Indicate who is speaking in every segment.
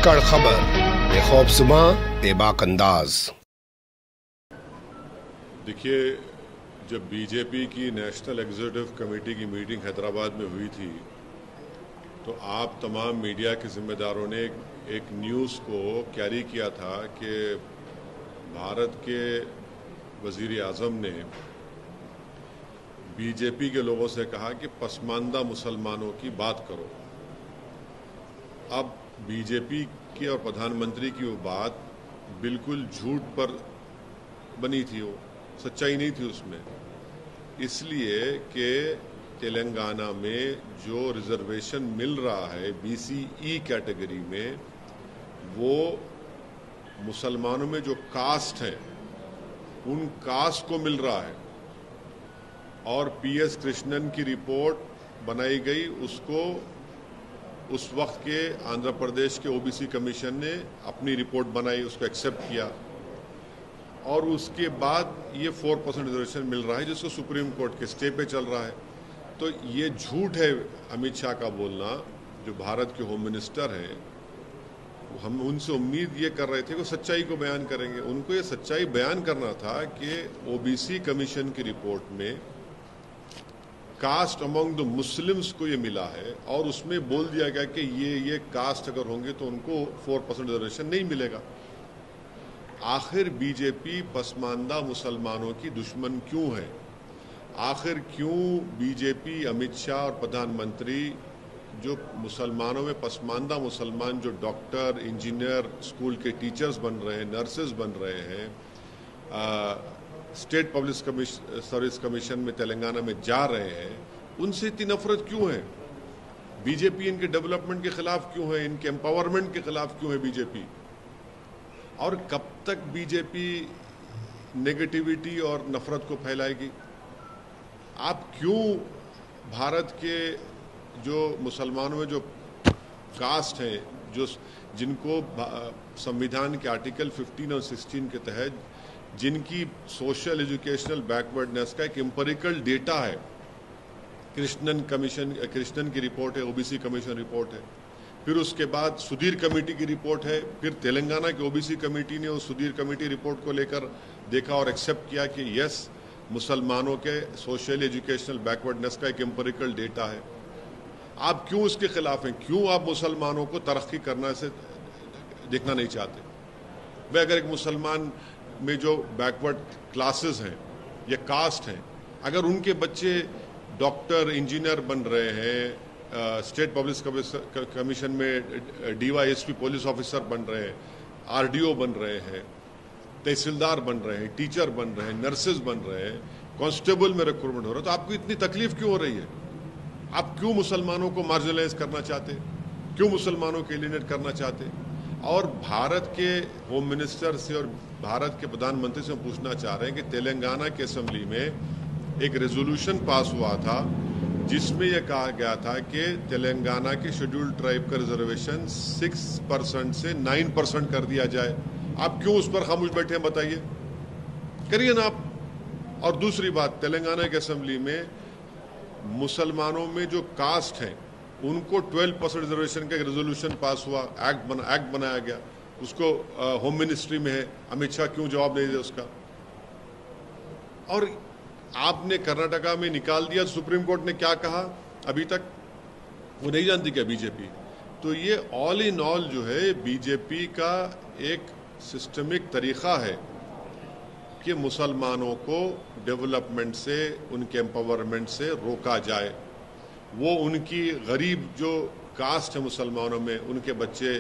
Speaker 1: सक्कड़ खबर, बेखौफसमा बेबाक अंदाज।
Speaker 2: देखिए, जब बीजेपी की नेशनल एग्जीक्यूटिव कमेटी की मीटिंग हैदराबाद में हुई थी तो आप तमाम मीडिया के जिम्मेदारों ने एक न्यूज़ को कैरी किया था कि भारत के वजीर आज़म ने बीजेपी के लोगों से कहा कि पसमानदा मुसलमानों की बात करो। अब बीजेपी की और प्रधानमंत्री की वो बात बिल्कुल झूठ पर बनी थी, वो सच्चाई नहीं थी उसमें, इसलिए कि तेलंगाना में जो रिजर्वेशन मिल रहा है BCE कैटेगरी में, वो मुसलमानों में जो कास्ट है उन कास्ट को मिल रहा है। और PS कृष्णन की रिपोर्ट बनाई गई, उसको उस वक्त के आंध्र प्रदेश के OBC कमीशन ने अपनी रिपोर्ट बनाई, उसको एक्सेप्ट किया और उसके बाद ये 4% रिजर्वेशन मिल रहा है जिसको सुप्रीम कोर्ट के स्टे पे चल रहा है। तो ये झूठ है अमित शाह का बोलना, जो भारत के होम मिनिस्टर हैं। हम उनसे उम्मीद ये कर रहे थे कि सच्चाई को बयान करेंगे। उनको ये सच्चाई बयान करना था कि OBC कमीशन की रिपोर्ट में कास्ट अमंग द मुस्लिम्स को ये मिला है और उसमें बोल दिया गया कि ये कास्ट अगर होंगे तो उनको 4% रिजर्वेशन नहीं मिलेगा। आखिर बीजेपी पसमानदा मुसलमानों की दुश्मन क्यों है? आखिर क्यों बीजेपी, अमित शाह और प्रधानमंत्री जो मुसलमानों में पसमानदा मुसलमान, जो डॉक्टर, इंजीनियर, स्कूल के टीचर्स बन रहे हैं, नर्सेज बन रहे हैं, स्टेट पब्लिक सर्विस कमीशन में तेलंगाना में जा रहे हैं, उनसे इतनी नफरत क्यों है? बीजेपी इनके डेवलपमेंट के खिलाफ क्यों है? इनके एम्पावरमेंट के खिलाफ क्यों है बीजेपी? और कब तक बीजेपी नेगेटिविटी और नफरत को फैलाएगी? आप क्यों भारत के जो मुसलमानों में जो कास्ट हैं, जो जिनको संविधान के आर्टिकल 15 और 16 के तहत जिनकी सोशल एजुकेशनल बैकवर्डनेस का एक एम्पिरिकल डेटा है, कृष्णन की रिपोर्ट है, OBC कमीशन रिपोर्ट है, फिर उसके बाद सुधीर कमेटी की रिपोर्ट है, फिर तेलंगाना की OBC कमेटी ने उस सुधीर कमेटी रिपोर्ट को लेकर देखा और एक्सेप्ट किया कि यस, मुसलमानों के सोशल एजुकेशनल बैकवर्डनेस का एक एम्पिरिकल डेटा है। आप क्यों उसके खिलाफ हैं? क्यों आप मुसलमानों को तरक्की करना से देखना नहीं चाहते? वे अगर एक मुसलमान में जो बैकवर्ड क्लासेस हैं या कास्ट हैं, अगर उनके बच्चे डॉक्टर, इंजीनियर बन रहे हैं, स्टेट पब्लिक कमीशन में DYSP पुलिस ऑफिसर बन रहे हैं, RDO बन रहे हैं, तहसीलदार बन रहे हैं, टीचर बन रहे हैं, नर्सेज बन रहे हैं, कांस्टेबल में रिक्रूटमेंट हो रहा है, तो आपको इतनी तकलीफ क्यों हो रही है? आप क्यों मुसलमानों को मार्जिनलाइज करना चाहते? क्यों मुसलमानों को एलिनेट करना चाहते? और भारत के होम मिनिस्टर से और भारत के प्रधानमंत्री से हम पूछना चाह रहे हैं कि तेलंगाना की असेंबली में एक रेजोल्यूशन पास हुआ था जिसमें यह कहा गया था कि तेलंगाना के शेड्यूल्ड ट्राइब का रिजर्वेशन 6% से 9% कर दिया जाए। आप क्यों उस पर खामोश बैठे हैं? बताइए, करिए ना आप। और दूसरी बात, तेलंगाना की असेंबली में मुसलमानों में जो कास्ट हैं उनको 12% रिजर्वेशन का एक रेजोल्यूशन पास हुआ, एक्ट बनाया गया, उसको होम मिनिस्ट्री में है। अमित शाह क्यों जवाब नहीं दे उसका? और आपने कर्नाटका में निकाल दिया, सुप्रीम कोर्ट ने क्या कहा अभी तक वो नहीं जानती क्या बीजेपी? तो ये ऑल इन ऑल जो है बीजेपी का एक सिस्टमिक तरीका है कि मुसलमानों को डेवलपमेंट से, उनके एम्पावरमेंट से रोका जाए। वो उनकी गरीब जो कास्ट है मुसलमानों में, उनके बच्चे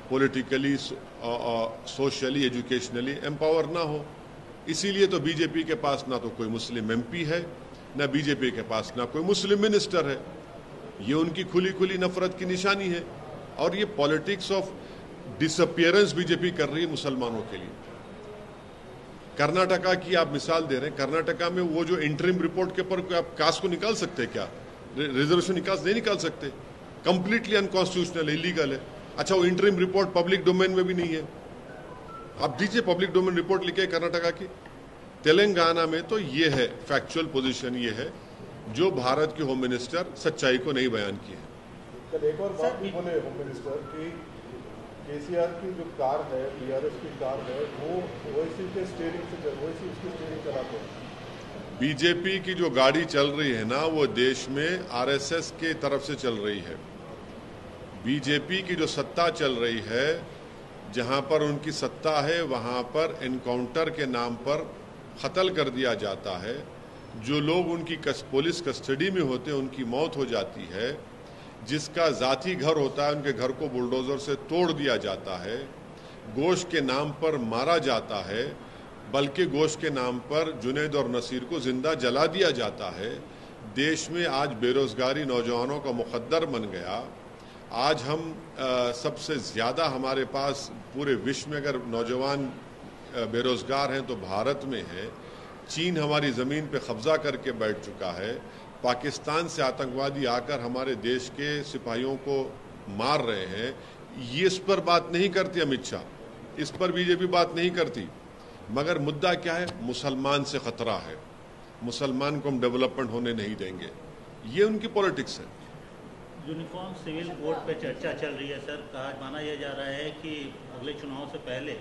Speaker 2: पॉलिटिकली, सोशली, एजुकेशनली एम्पावर ना हो। इसीलिए तो बीजेपी के पास ना तो कोई मुस्लिम MP है, ना बीजेपी के पास ना कोई मुस्लिम मिनिस्टर है। ये उनकी खुली खुली नफरत की निशानी है और ये पॉलिटिक्स ऑफ डिसअपियरेंस बीजेपी कर रही है मुसलमानों के लिए। कर्नाटका की आप मिसाल दे रहे हैं, कर्नाटका में वो जो इंटरिम रिपोर्ट के ऊपर आप कास्ट को निकाल सकते हैं क्या? रिजर्वेशन नहीं निकाल सकते, कंप्लीटली अनकॉन्स्टिट्यूशनल है, इलीगल है। अच्छा, वो इंटरिम रिपोर्ट पब्लिक डोमेन में भी नहीं है। आप दीजिए पब्लिक डोमेन रिपोर्ट लिखे कर्नाटका की। तेलंगाना में तो ये है, फैक्चुअल पोजीशन ये है जो भारत के होम मिनिस्टर सच्चाई को नहीं बयान किए।
Speaker 3: कल एक और बात भी बोले होम मिनिस्टर केसीआर की जो कार है, बीआरएस की कार है, वो ओवैसी के स्टीयरिंग से ओवैसी उसकी स्टीयरिंग चलाते हैं।
Speaker 2: बीजेपी की जो गाड़ी चल रही है ना, वो देश में आरएसएस के तरफ से चल रही है। बीजेपी की जो सत्ता चल रही है, जहां पर उनकी सत्ता है, वहां पर एनकाउंटर के नाम पर कत्ल कर दिया जाता है। जो लोग उनकी पुलिस कस्टडी में होते हैं, उनकी मौत हो जाती है। जिसका जाती घर होता है, उनके घर को बुलडोजर से तोड़ दिया जाता है। गोश्त के नाम पर मारा जाता है, बल्कि गोश्त के नाम पर जुनैद और नसीर को जिंदा जला दिया जाता है। देश में आज बेरोजगारी नौजवानों का मुकद्दर बन गया। आज हम सबसे ज़्यादा हमारे पास पूरे विश्व में अगर नौजवान बेरोजगार हैं तो भारत में है। चीन हमारी ज़मीन पे कब्जा करके बैठ चुका है। पाकिस्तान से आतंकवादी आकर हमारे देश के सिपाहियों को मार रहे हैं। ये इस पर बात नहीं करती अमित शाह, इस पर बीजेपी बात नहीं करती। मगर मुद्दा क्या है? मुसलमान से खतरा है, मुसलमान को हम डेवलपमेंट होने नहीं देंगे। ये उनकी पॉलिटिक्स है।
Speaker 4: यूनिफॉर्म सिविल कोड पे चर्चा चल रही है सर। कहा माना यह जा रहा है कि अगले चुनाव से पहले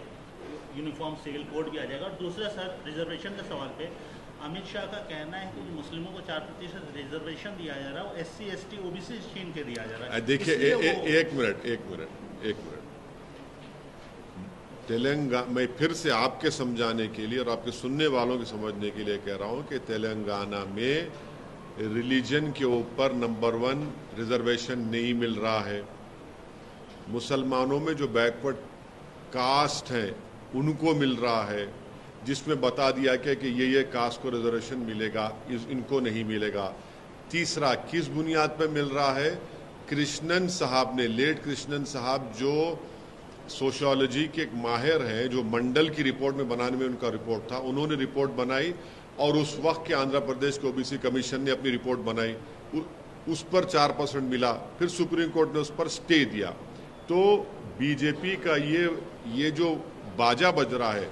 Speaker 4: यूनिफॉर्म सिविल कोड भी आ जाएगा। और दूसरा सर, रिजर्वेशन के सवाल पे अमित शाह का कहना है कि मुस्लिमों को 4% रिजर्वेशन दिया जा रहा है, वो SC ST OBC छीन के दिया जा रहा है।
Speaker 2: देखिए, एक मिनट तेलंगाना, मैं फिर से आपके समझाने के लिए और आपके सुनने वालों के समझने के लिए कह रहा हूं कि तेलंगाना में रिलीजन के ऊपर नंबर 1 रिजर्वेशन नहीं मिल रहा है। मुसलमानों में जो बैकवर्ड कास्ट हैं उनको मिल रहा है, जिसमें बता दिया गया कि ये कास्ट को रिजर्वेशन मिलेगा, इनको नहीं मिलेगा। तीसरा, किस बुनियाद पर मिल रहा है? कृष्णन साहब ने, लेट कृष्णन साहब जो सोशियोलॉजी के एक माहिर हैं, जो मंडल की रिपोर्ट में बनाने में उनका रिपोर्ट था, उन्होंने रिपोर्ट बनाई और उस वक्त के आंध्र प्रदेश के OBC कमीशन ने अपनी रिपोर्ट बनाई, उस पर 4% मिला। फिर सुप्रीम कोर्ट ने उस पर स्टे दिया। तो बीजेपी का ये जो बाजा बज रहा है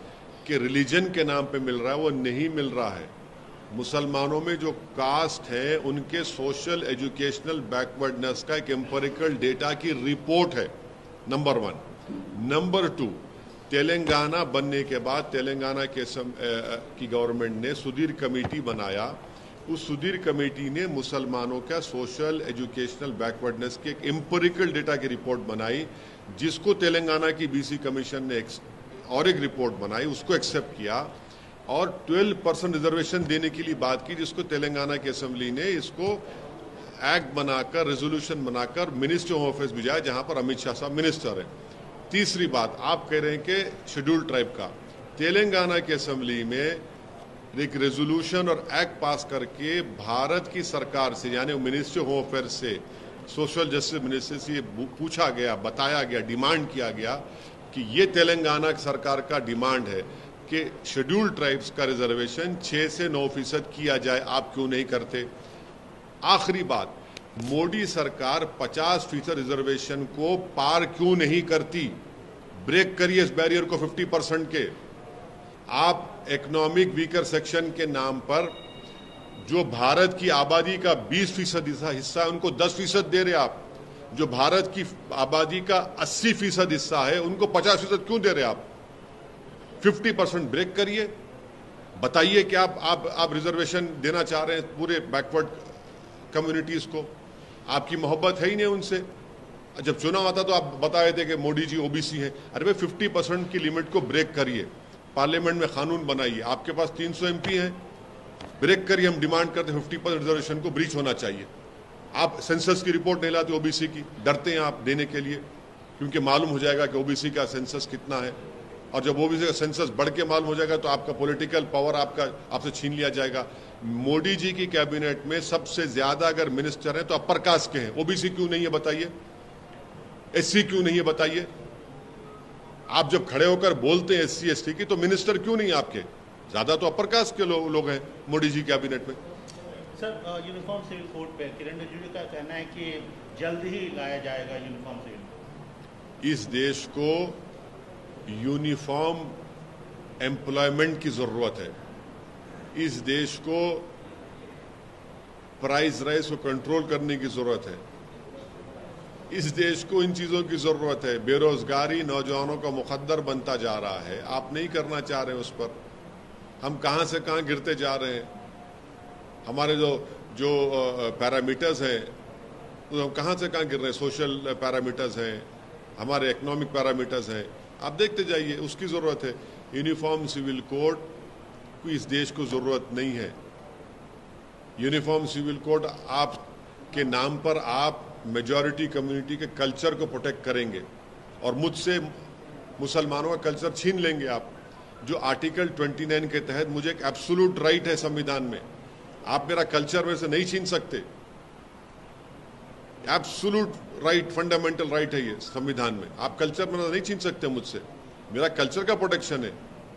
Speaker 2: कि रिलीजन के नाम पे मिल रहा है, वो नहीं मिल रहा है। मुसलमानों में जो कास्ट है, उनके सोशल एजुकेशनल बैकवर्डनेस का एक एम्पिरिकल डेटा की रिपोर्ट है, नंबर 1। नंबर 2, तेलंगाना बनने के बाद तेलंगाना की गवर्नमेंट ने सुधीर कमेटी बनाया। उस सुधीर कमेटी ने मुसलमानों का सोशल एजुकेशनल बैकवर्डनेस की एक एम्पिरिकल डेटा की रिपोर्ट बनाई, जिसको तेलंगाना की BC कमीशन ने और एक रिपोर्ट बनाई, उसको एक्सेप्ट किया और 12% रिजर्वेशन देने के लिए बात की, जिसको तेलंगाना की असेंबली ने इसको एक्ट बनाकर, रेजोल्यूशन बनाकर मिनिस्ट्री ऑफ अफेयर्स भिजाया, जहां पर अमित शाह साहब मिनिस्टर हैं। तीसरी बात, आप कह रहे हैं कि शेड्यूल ट्राइब का, तेलंगाना की असेंबली में एक रेजोल्यूशन और एक्ट पास करके भारत की सरकार से, यानी मिनिस्ट्री ऑफ अफेयर्स से, सोशल जस्टिस मिनिस्ट्री से पूछा गया, बताया गया, डिमांड किया गया कि ये तेलंगाना सरकार का डिमांड है कि शेड्यूल ट्राइब्स का रिजर्वेशन 6 से 9% किया जाए, आप क्यों नहीं करते? आखिरी बात, मोदी सरकार 50% रिजर्वेशन को पार क्यों नहीं करती? ब्रेक करिए इस बैरियर को 50% के। आप इकोनॉमिक वीकर सेक्शन के नाम पर जो भारत की आबादी का 20% हिस्सा है, उनको 10% दे रहे आप। जो भारत की आबादी का 80% हिस्सा है, उनको 50% क्यों दे रहे आप? 50% ब्रेक करिए, बताइए कि आप रिजर्वेशन देना चाह रहे हैं पूरे बैकवर्ड कम्युनिटीज को। आपकी मोहब्बत है ही नहीं उनसे। जब चुनाव आता तो आप बताए थे कि मोदी जी OBC हैं। अरे भाई, 50% की लिमिट को ब्रेक करिए, पार्लियामेंट में कानून बनाइए। आपके पास 300 MP हैं, ब्रेक करिए। हम डिमांड करते हैं 50% रिजर्वेशन को ब्रीच होना चाहिए। आप सेंसस की रिपोर्ट नहीं लाते OBC की, डरते हैं आप देने के लिए, क्योंकि मालूम हो जाएगा कि OBC का सेंसस कितना है, और जब OBC का सेंसस बढ़ के मालूम हो जाएगा तो आपका पॉलिटिकल पावर आपसे छीन लिया जाएगा। मोदी जी की कैबिनेट में सबसे ज्यादा अगर मिनिस्टर हैं तो अपर कास्ट के हैं। OBC क्यों नहीं है बताइए? SC क्यों नहीं है बताइए? आप जब खड़े होकर बोलते हैं SC ST की, तो मिनिस्टर क्यों नहीं आपके? ज्यादा तो अपर कास्ट के लोग हैं मोदी जी कैबिनेट में।
Speaker 4: सर, यूनिफॉर्म सिविल कोड पे किरण रिजिजू का कहना है कि जल्द ही लाया जाएगा यूनिफॉर्म सिविल।
Speaker 2: इस देश को यूनिफॉर्म एम्प्लॉयमेंट की जरूरत है। इस देश को प्राइस राइज को कंट्रोल करने की जरूरत है। इस देश को इन चीज़ों की ज़रूरत है। बेरोज़गारी नौजवानों का मुकद्दर बनता जा रहा है, आप नहीं करना चाह रहे उस पर। हम कहाँ से कहाँ गिरते जा रहे हैं। हमारे जो पैरामीटर्स हैं तो हम कहाँ से कहाँ गिर रहे हैं। सोशल पैरामीटर्स हैं, हमारे इकोनॉमिक पैरामीटर्स हैं, आप देखते जाइए। उसकी ज़रूरत है। यूनिफॉर्म सिविल कोड को इस देश को ज़रूरत नहीं है। यूनिफॉर्म सिविल कोड आपके नाम पर आप मेजॉरिटी कम्युनिटी के कल्चर को प्रोटेक्ट करेंगे और मुझसे मुसलमानों का कल्चर छीन लेंगे आप। जो आर्टिकल 29 के तहत मुझे एक एब्सोल्यूट राइट है संविधान में, आप मेरा कल्चर में से नहीं छीन सकते। एब्सोल्यूट राइट, फंडामेंटल राइट है ये संविधान में। आप कल्चर में नहीं छीन सकते मुझसे। मेरा कल्चर का प्रोटेक्शन है,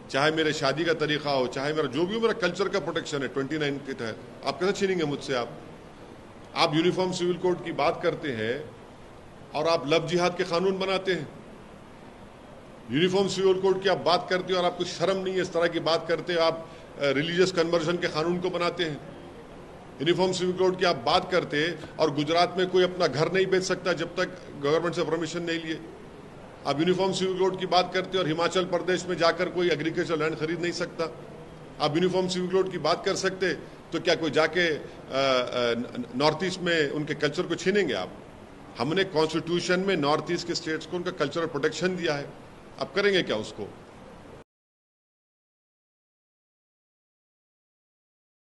Speaker 2: चाहे मेरे शादी का तरीका हो, चाहे मेरा जो भी हो, मेरा कल्चर का प्रोटेक्शन है 29 के तहत। आप कैसे छीनेंगे मुझसे? आप यूनिफॉर्म सिविल कोड की बात करते हैं और आप लव जिहाद के कानून बनाते हैं। यूनिफॉर्म सिविल कोड की आप बात करते हो और आपको शर्म नहीं है, इस तरह की बात करते हो। आप रिलीजियस कन्वर्जन के कानून को बनाते हैं। यूनिफॉर्म सिविल कोड की आप बात करते हैं और गुजरात में कोई अपना घर नहीं बेच सकता जब तक गवर्नमेंट से परमिशन नहीं लिए। आप यूनिफॉर्म सिविल कोड की बात करते हो और हिमाचल प्रदेश में जाकर कोई एग्रीकल्चर लैंड खरीद नहीं सकता। आप यूनिफॉर्म सिविल कोड की बात कर सकते तो क्या कोई जाके नॉर्थ ईस्ट में उनके कल्चर को छीनेंगे आप? हमने कॉन्स्टिट्यूशन में नॉर्थ ईस्ट के स्टेट्स को उनका कल्चरल प्रोटेक्शन दिया है, आप करेंगे क्या उसको?